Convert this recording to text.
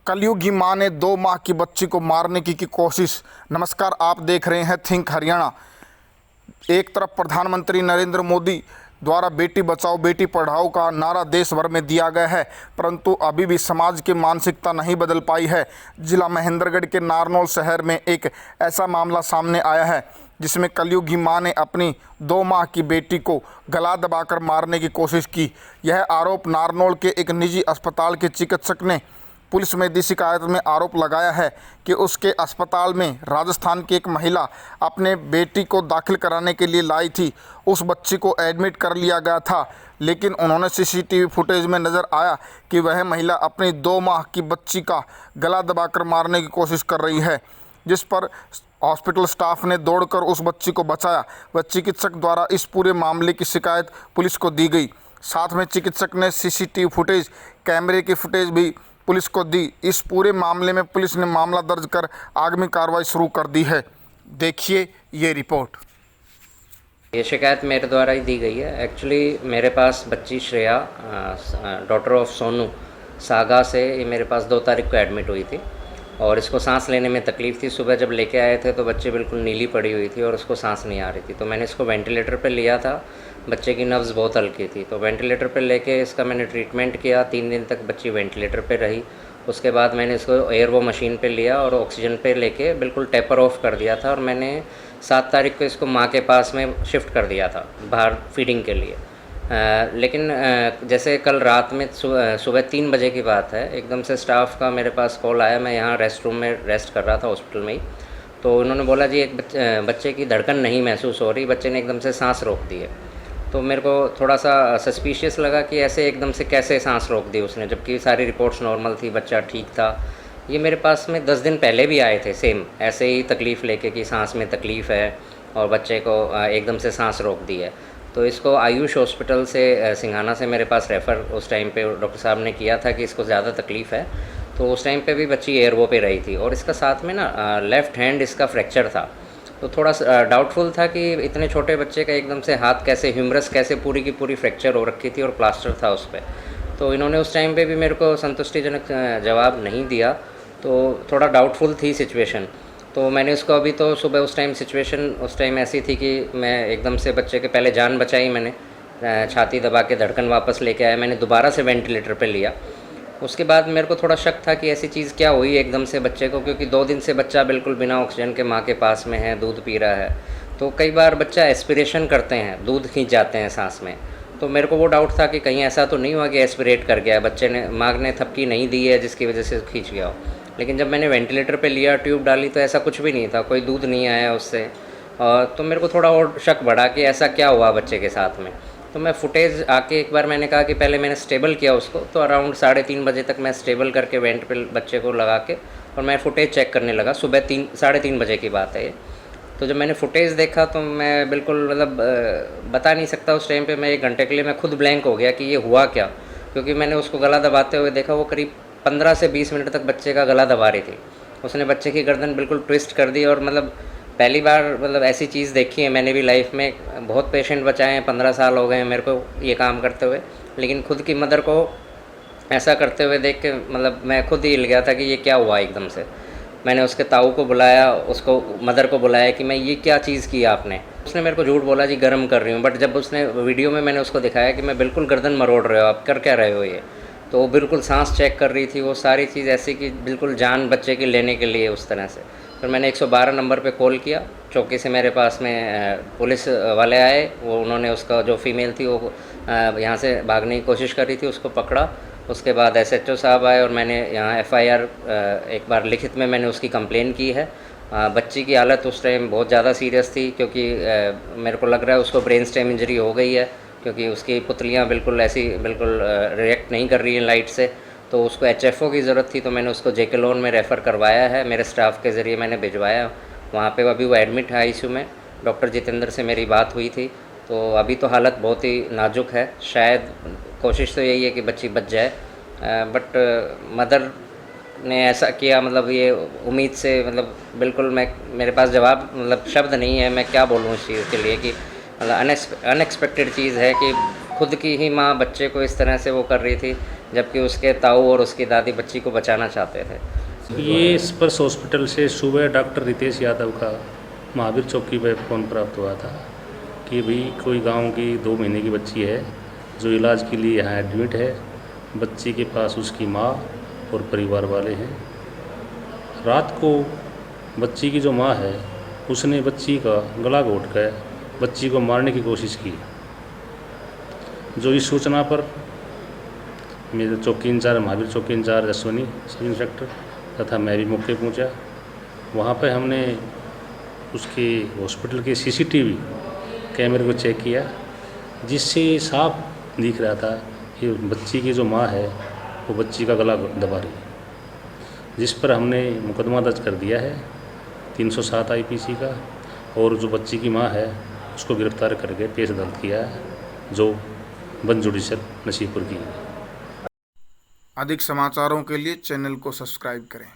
कलयुगी मां ने 2 माह की बच्ची को मारने की कोशिश। नमस्कार, आप देख रहे हैं थिंक हरियाणा। एक तरफ प्रधानमंत्री नरेंद्र मोदी द्वारा बेटी बचाओ बेटी पढ़ाओ का नारा देश भर में दिया गया है, परंतु अभी भी समाज की मानसिकता नहीं बदल पाई है। जिला महेंद्रगढ़ के नारनौल शहर में एक ऐसा मामला सामने आया है जिसमें कलयुगी मां ने अपनी 2 माह की बेटी को गला दबाकर मारने की कोशिश की। यह आरोप नारनौल के एक निजी अस्पताल के चिकित्सक ने पुलिस में दी शिकायत में आरोप लगाया है कि उसके अस्पताल में राजस्थान की एक महिला अपने बेटी को दाखिल कराने के लिए लाई थी। उस बच्ची को एडमिट कर लिया गया था, लेकिन उन्होंने सीसीटीवी फुटेज में नज़र आया कि वह महिला अपनी 2 माह की बच्ची का गला दबाकर मारने की कोशिश कर रही है, जिस पर हॉस्पिटल स्टाफ ने दौड़कर उस बच्ची को बचाया। वह चिकित्सक द्वारा इस पूरे मामले की शिकायत पुलिस को दी गई। साथ में चिकित्सक ने सीसीटीवी फुटेज, कैमरे की फुटेज भी पुलिस को दी। इस पूरे मामले में पुलिस ने मामला दर्ज कर आगामी कार्रवाई शुरू कर दी है। देखिए ये रिपोर्ट। ये शिकायत मेरे द्वारा ही दी गई है। एक्चुअली मेरे पास बच्ची Shreya, daughter of Sonu saga से, ये मेरे पास 2 तारीख को एडमिट हुई थी और इसको सांस लेने में तकलीफ़ थी। सुबह जब लेके आए थे तो बच्ची बिल्कुल नीली पड़ी हुई थी और उसको सांस नहीं आ रही थी, तो मैंने इसको वेंटिलेटर पे लिया था। बच्चे की नब्ज़ बहुत हल्की थी, तो वेंटिलेटर पे लेके इसका मैंने ट्रीटमेंट किया। 3 दिन तक बच्ची वेंटिलेटर पे रही। उसके बाद मैंने इसको एयरवो मशीन पे लिया और ऑक्सीजन पे लेके बिल्कुल टेपर ऑफ कर दिया था और मैंने 7 तारीख को इसको माँ के पास में शिफ्ट कर दिया था बाहर फीडिंग के लिए। लेकिन जैसे कल रात में सुबह 3 बजे की बात है, एकदम से स्टाफ का मेरे पास कॉल आया। मैं यहाँ रेस्ट रूम में रेस्ट कर रहा था हॉस्पिटल में ही, तो उन्होंने बोला जी एक बच्चे की धड़कन नहीं महसूस हो रही, बच्चे ने एकदम से सांस रोक दी है। तो मेरे को थोड़ा सा सस्पिशियस लगा कि ऐसे एकदम से कैसे सांस रोक दी उसने, जबकि सारी रिपोर्ट्स नॉर्मल थी, बच्चा ठीक था। ये मेरे पास में 10 दिन पहले भी आए थे सेम ऐसे ही तकलीफ़ लेके कि सांस में तकलीफ़ है और बच्चे को एकदम से सांस रोक दी है। तो इसको आयुष हॉस्पिटल से सिंघाना से मेरे पास रेफ़र उस टाइम पे डॉक्टर साहब ने किया था कि इसको ज़्यादा तकलीफ़ है। तो उस टाइम पे भी बच्ची एयरवो पे रही थी और इसका साथ में ना लेफ़्ट हैंड इसका फ्रैक्चर था। तो थोड़ा सा डाउटफुल था कि इतने छोटे बच्चे का एकदम से हाथ कैसे, ह्यूमरस कैसे पूरी की पूरी फ्रैक्चर हो रखी थी और प्लास्टर था उस पर। तो इन्होंने उस टाइम पे भी मेरे को संतुष्टिजनक जवाब नहीं दिया, तो थोड़ा डाउटफुल थी सिचुएशन। तो मैंने उसको अभी तो सुबह उस टाइम सिचुएशन उस टाइम ऐसी थी कि मैं एकदम से बच्चे के पहले जान बचाई मैंने, छाती दबा के धड़कन वापस लेके आया, मैंने दोबारा से वेंटिलेटर पे लिया। उसके बाद मेरे को थोड़ा शक था कि ऐसी चीज़ क्या हुई एकदम से बच्चे को, क्योंकि 2 दिन से बच्चा बिल्कुल बिना ऑक्सीजन के माँ के पास में है, दूध पी रहा है। तो कई बार बच्चा एस्पिरेशन करते हैं, दूध खींच जाते हैं सांस में। तो मेरे को वो डाउट था कि कहीं ऐसा तो नहीं हुआ कि एस्पिरेट कर गया बच्चे ने, माँ ने थपकी नहीं दी है जिसकी वजह से खींच गया हो। लेकिन जब मैंने वेंटिलेटर पे लिया, ट्यूब डाली, तो ऐसा कुछ भी नहीं था, कोई दूध नहीं आया उससे। तो मेरे को थोड़ा और शक बढ़ा कि ऐसा क्या हुआ बच्चे के साथ में। तो मैं फुटेज आके एक बार मैंने कहा कि पहले मैंने स्टेबल किया उसको, तो अराउंड 3:30 बजे तक मैं स्टेबल करके वेंट पे बच्चे को लगा के और मैं फुटेज चेक करने लगा। सुबह 3-3:30 बजे की बात है ये। तो जब मैंने फुटेज देखा तो मैं बिल्कुल मतलब बता नहीं सकता, उस टाइम पे मैं 1 घंटे के लिए मैं खुद ब्लैंक हो गया कि ये हुआ क्या, क्योंकि मैंने उसको गला दबाते हुए देखा। वो करीब 15 से 20 मिनट तक बच्चे का गला दबा रही थी। उसने बच्चे की गर्दन बिल्कुल ट्विस्ट कर दी और मतलब पहली बार मतलब ऐसी चीज़ देखी है मैंने भी लाइफ में। बहुत पेशेंट बचाए हैं, 15 साल हो गए हैं मेरे को ये काम करते हुए, लेकिन खुद की मदर को ऐसा करते हुए देख के मतलब मैं खुद ही हिल गया था कि ये क्या हुआ एकदम से। मैंने उसके ताऊ को बुलाया, उसको मदर को बुलाया कि मैं ये क्या चीज़ की आपने। उसने मेरे को झूठ बोला जी गर्म कर रही हूँ, बट जब उसने वीडियो में मैंने उसको दिखाया कि मैं बिल्कुल गर्दन मरोड़ रहे हो, आप कर क्या रहे हो ये, तो वो बिल्कुल सांस चेक कर रही थी। वो सारी चीज़ ऐसी कि बिल्कुल जान बच्चे की लेने के लिए उस तरह से। फिर मैंने 112 नंबर पे कॉल किया। चौकी से मेरे पास में पुलिस वाले आए, वो उन्होंने उसका जो फीमेल थी वो यहाँ से भागने की कोशिश कर रही थी, उसको पकड़ा। उसके बाद एसएचओ साहब आए और मैंने यहाँ एफआईआर एक बार लिखित में मैंने उसकी कंप्लेन की है। बच्ची की हालत उस टाइम बहुत ज़्यादा सीरियस थी, क्योंकि मेरे को लग रहा है उसको ब्रेन स्टेम इंजरी हो गई है, क्योंकि उसकी पुतलियाँ बिल्कुल ऐसी बिल्कुल रिएक्ट नहीं कर रही हैं लाइट से। तो उसको एचएफओ की ज़रूरत थी, तो मैंने उसको जेके लोन में रेफ़र करवाया है, मेरे स्टाफ के ज़रिए मैंने भिजवाया वहाँ पे। अभी वो एडमिट है आईसीयू में। डॉक्टर जितेंद्र से मेरी बात हुई थी, तो अभी तो हालत बहुत ही नाजुक है। शायद कोशिश तो यही है कि बच्ची बच जाए, बट मदर ने ऐसा किया, मतलब ये उम्मीद से मतलब बिल्कुल मैं, मेरे पास जवाब मतलब शब्द नहीं है, मैं क्या बोलूँ इस चीज़ के लिए कि मतलब अनएक्सपेक्टेड चीज़ है कि खुद की ही माँ बच्चे को इस तरह से वो कर रही थी। जबकि उसके ताऊ और उसकी दादी बच्ची को बचाना चाहते थे। ये स्पर्श हॉस्पिटल से सुबह डॉक्टर रितेश यादव का महावीर चौकी पर फ़ोन प्राप्त हुआ था कि भाई कोई गांव की 2 महीने की बच्ची है जो इलाज के लिए यहाँ एडमिट है। बच्ची के पास उसकी माँ और परिवार वाले हैं। रात को बच्ची की जो माँ है उसने बच्ची का गला घोंट कर बच्ची को मारने की कोशिश की। जो इस सूचना पर मेरे चौकी इंचार्ज महावीर चौकी इंचार्ज अश्विनी सब इंस्पेक्टर तथा मैं भी मौके पहुंचा। वहाँ पर हमने उसके हॉस्पिटल के सीसीटीवी कैमरे को चेक किया, जिससे साफ दिख रहा था कि बच्ची की जो माँ है वो बच्ची का गला दबा रही है, जिस पर हमने मुकदमा दर्ज कर दिया है 307 IPC का, और जो बच्ची की माँ है उसको गिरफ्तार करके पेश अदालत किया है, जो वन जुडिशल नसीबपुर की है। अधिक समाचारों के लिए चैनल को सब्सक्राइब करें।